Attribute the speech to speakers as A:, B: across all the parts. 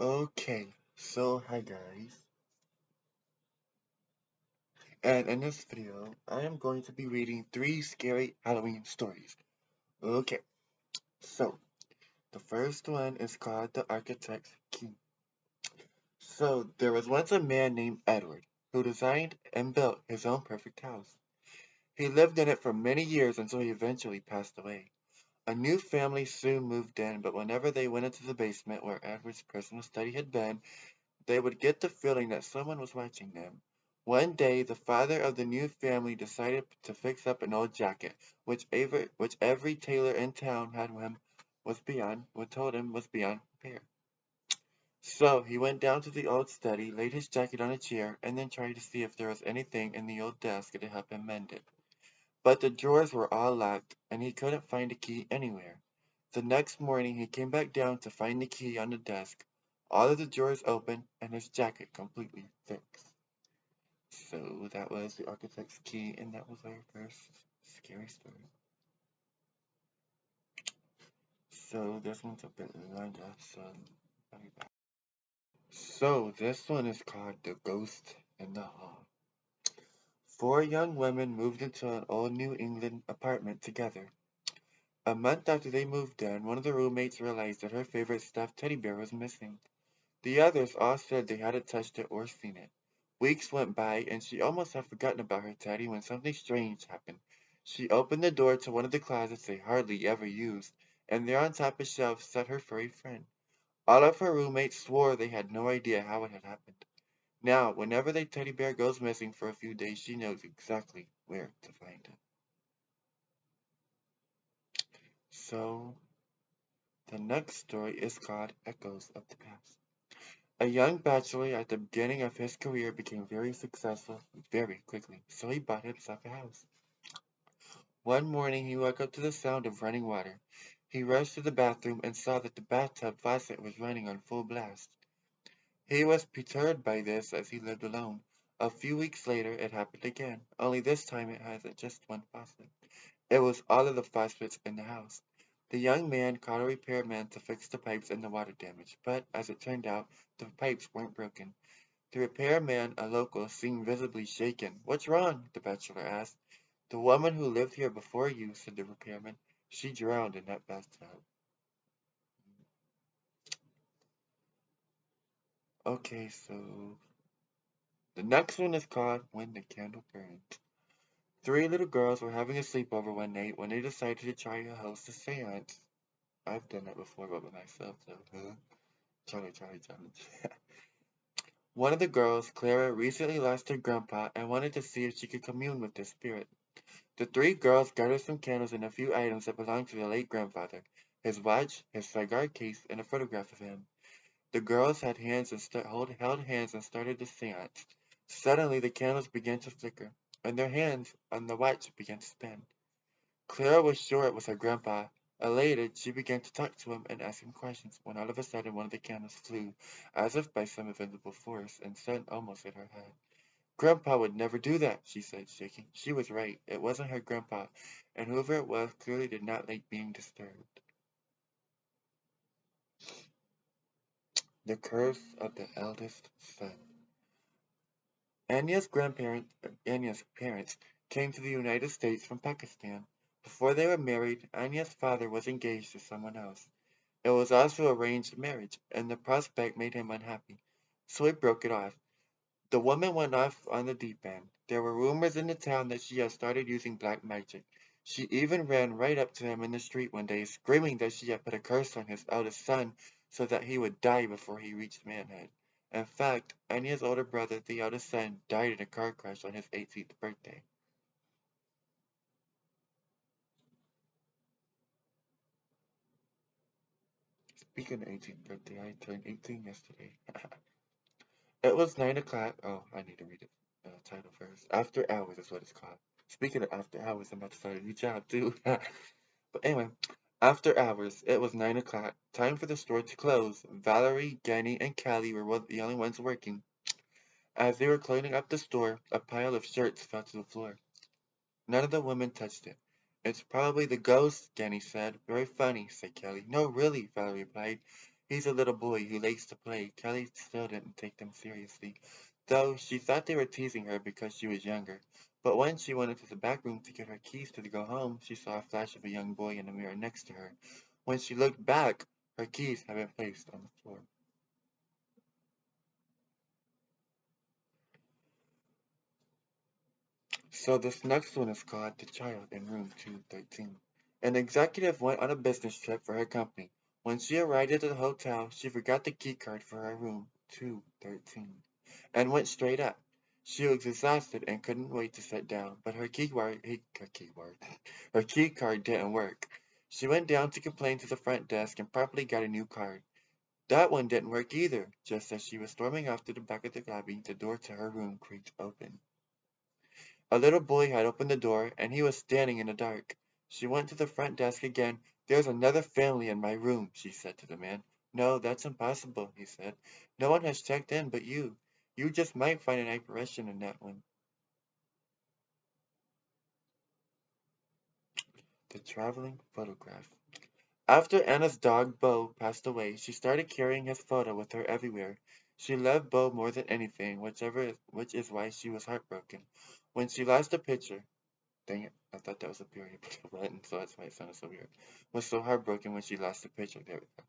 A: Okay, so hi guys, and in this video, I am going to be reading three scary Halloween stories. Okay, so the first one is called The Architect's Key. So there was once a man named Edward who designed and built his own perfect house. He lived in it for many years until he eventually passed away. A new family soon moved in, but whenever they went into the basement where Edward's personal study had been, they would get the feeling that someone was watching them. One day, the father of the new family decided to fix up an old jacket, which every tailor in town had him was told him was beyond repair. So he went down to the old study, laid his jacket on a chair, and then tried to see if there was anything in the old desk to help him mend it. But the drawers were all locked, and he couldn't find a key anywhere. The next morning he came back down to find the key on the desk, all of the drawers open, and his jacket completely fixed. So that was the architect's key, and that was our first scary story. So this one's a bit longer, so I'll be back. So this one is called The Ghost in the Hall. Four young women moved into an old New England apartment together. A month after they moved in, one of the roommates realized that her favorite stuffed teddy bear was missing. The others all said they hadn't touched it or seen it. Weeks went by, and she almost had forgotten about her teddy when something strange happened. She opened the door to one of the closets they hardly ever used, and there on top of shelves sat her furry friend. All of her roommates swore they had no idea how it had happened. Now, whenever their teddy bear goes missing for a few days, she knows exactly where to find it. So, the next story is called Echoes of the Past. A young bachelor at the beginning of his career became very successful very quickly, so he bought himself a house. One morning he woke up to the sound of running water. He rushed to the bathroom and saw that the bathtub faucet was running on full blast. He was perturbed by this as he lived alone. A few weeks later it happened again, only this time it hasn't just one faucet. It was all of the faucets in the house. The young man called a repairman to fix the pipes and the water damage, but as it turned out, the pipes weren't broken. The repairman, a local, seemed visibly shaken. "What's wrong?" the bachelor asked. "The woman who lived here before you," said the repairman. "She drowned in that bathtub." Okay, so the next one is called When the Candle Burns. Three little girls were having a sleepover one night when they decided to try to host a seance. I've done that before, but by myself, so Charlie challenge. One of the girls, Clara, recently lost her grandpa and wanted to see if she could commune with his spirit. The three girls gathered some candles and a few items that belonged to the late grandfather, his watch, his cigar case, and a photograph of him. The girls had held hands and started the seance. Suddenly the candles began to flicker, and their hands on the watch began to spin. Clara was sure it was her grandpa. Elated, she began to talk to him and ask him questions, when all of a sudden one of the candles flew, as if by some invisible force, and set almost at her head. "Grandpa would never do that," she said, shaking. She was right. It wasn't her grandpa, and whoever it was clearly did not like being disturbed. The Curse of the Eldest Son. Anya's parents came to the United States from Pakistan. Before they were married, Anya's father was engaged to someone else. It was also arranged marriage, and the prospect made him unhappy, so he broke it off. The woman went off on the deep end. There were rumors in the town that she had started using black magic. She even ran right up to him in the street one day, screaming that she had put a curse on his eldest son so that he would die before he reached manhood. In fact, Anya's older brother, the eldest son, died in a car crash on his 18th birthday. Speaking of 18th birthday, I turned 18 yesterday. It was 9 o'clock. Oh, I need to read the title first. After Hours is what it's called. Speaking of after hours, I'm about to start a new job too. But anyway, after hours, it was 9 o'clock. Time for the store to close. Valerie, Jenny, and Callie were the only ones working. As they were cleaning up the store, a pile of shirts fell to the floor. None of the women touched it. "It's probably the ghost," Jenny said. "Very funny," said Kelly. "No, really," Valerie replied. He's a little boy who likes to play. Kelly still didn't take them seriously, though she thought they were teasing her because she was younger. But when she went into the back room to get her keys to go home, she saw a flash of a young boy in the mirror next to her. When she looked back, her keys had been placed on the floor. So this next one is called The Child in Room 213. An executive went on a business trip for her company. When she arrived at the hotel, she forgot the key card for her room 213 and went straight up. She was exhausted and couldn't wait to sit down, but her key card didn't work. She went down to complain to the front desk and promptly got a new card. That one didn't work either. Just as she was storming off to the back of the lobby, the door to her room creaked open. A little boy had opened the door, and he was standing in the dark. She went to the front desk again. "There's another family in my room," she said to the man. "No, that's impossible," he said. "No one has checked in but you. You just might find an apparition in that one." The traveling photograph. After Anna's dog, Bo, passed away, she started carrying his photo with her everywhere. She loved Bo more than anything, which is why she was heartbroken. When she lost a picture, dang it, I thought that was a period, but it wasn't, so that's why it sounded so weird. Was so heartbroken when she lost the picture. There we go.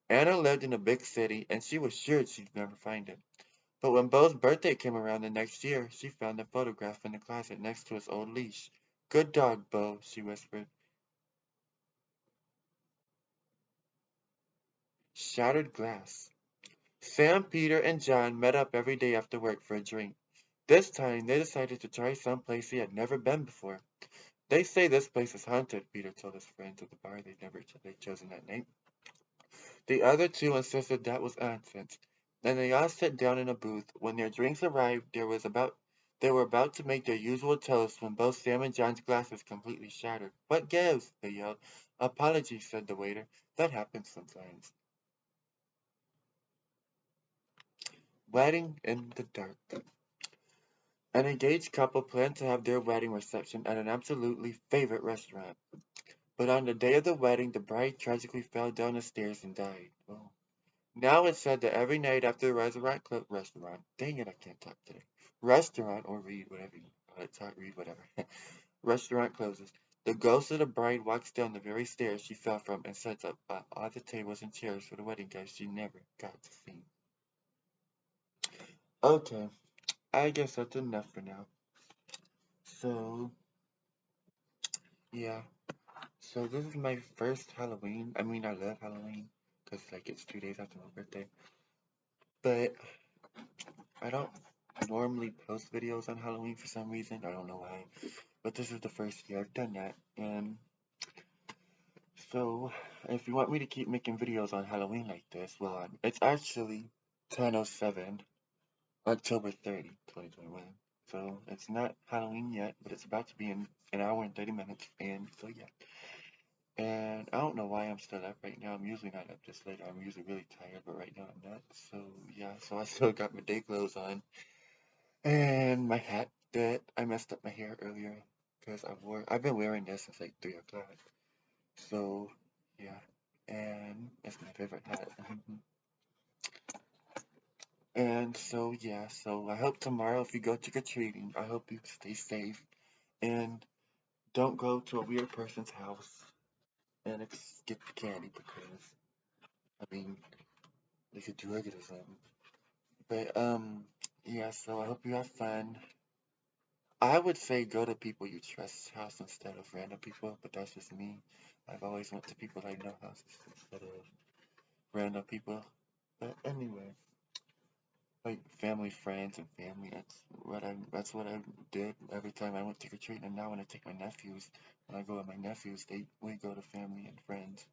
A: Anna lived in a big city, and she was sure she'd never find it. But when Bo's birthday came around the next year, she found the photograph in the closet next to his old leash. "Good dog, Bo," she whispered. Shattered glass. Sam, Peter, and John met up every day after work for a drink. This time, they decided to try some place he had never been before. "They say this place is haunted," Peter told his friends at the bar. They'd chosen that name. The other two insisted that was nonsense, and they all sat down in a booth. When their drinks arrived, they were about to make their usual toast when both Sam and John's glasses completely shattered. "What gives?" they yelled. "Apologies," said the waiter. "That happens sometimes." Wedding in the dark. An engaged couple planned to have their wedding reception at an absolutely favorite restaurant. But on the day of the wedding, the bride tragically fell down the stairs and died. Oh. Now it's said that every night after the restaurant, dang it, I can't talk today. Restaurant or read, whatever you call it, talk, read, whatever. Restaurant closes. The ghost of the bride walks down the very stairs she fell from and sets up all the tables and chairs for the wedding guests she never got to see. Okay, I guess that's enough for now. So, yeah. So this is my first Halloween. I mean, I love Halloween because like it's 2 days after my birthday. But I don't normally post videos on Halloween for some reason. I don't know why. But this is the first year I've done that. And so if you want me to keep making videos on Halloween like this, well, it's actually 10:07, October 30, 2021. So it's not Halloween yet, but it's about to be in an hour and 30 minutes. And so yeah. And I don't know why I'm still up right now. I'm usually not up this late. I'm usually really tired, but right now I'm not. So yeah, so I still got my day clothes on and my hat that I messed up my hair earlier because I've been wearing this since like 3 o'clock. So yeah, and it's my favorite hat. And so yeah, so I hope tomorrow if you go trick or treating, I hope you stay safe and don't go to a weird person's house and get the candy because I mean they could drug it or something. But yeah, so I hope you have fun. I would say go to people you trust house instead of random people, but that's just me. I've always went to people I know houses instead of random people. But anyway, like family, friends, and family. That's what I did every time I went trick or treating. And now when I take my nephews, when I go with my nephews, we go to family and friends,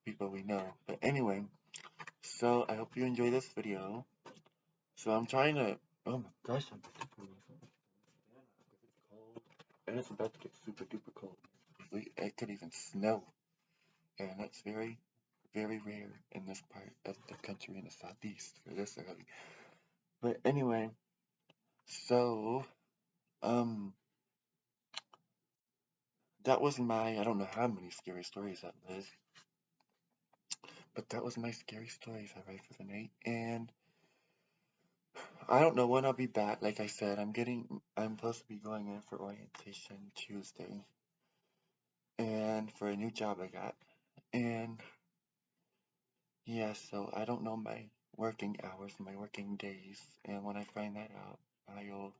A: people we know. But anyway, so I hope you enjoy this video. So I'm trying to. Oh my gosh, I'm cold, and it's about to get super duper cold. It could even snow, and that's very, very rare in this part of the country in the southeast for this early. But anyway, so um, that was my I don't know how many scary stories that was, But that was my scary stories I read for the night, and I don't know when I'll be back. Like I said, I'm supposed to be going in for orientation Tuesday, and for a new job I got, and yeah, so I don't know my working hours, my working days, and when I find that out, I'll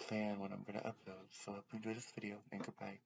A: plan when I'm gonna upload. So I hope you enjoy this video, and goodbye.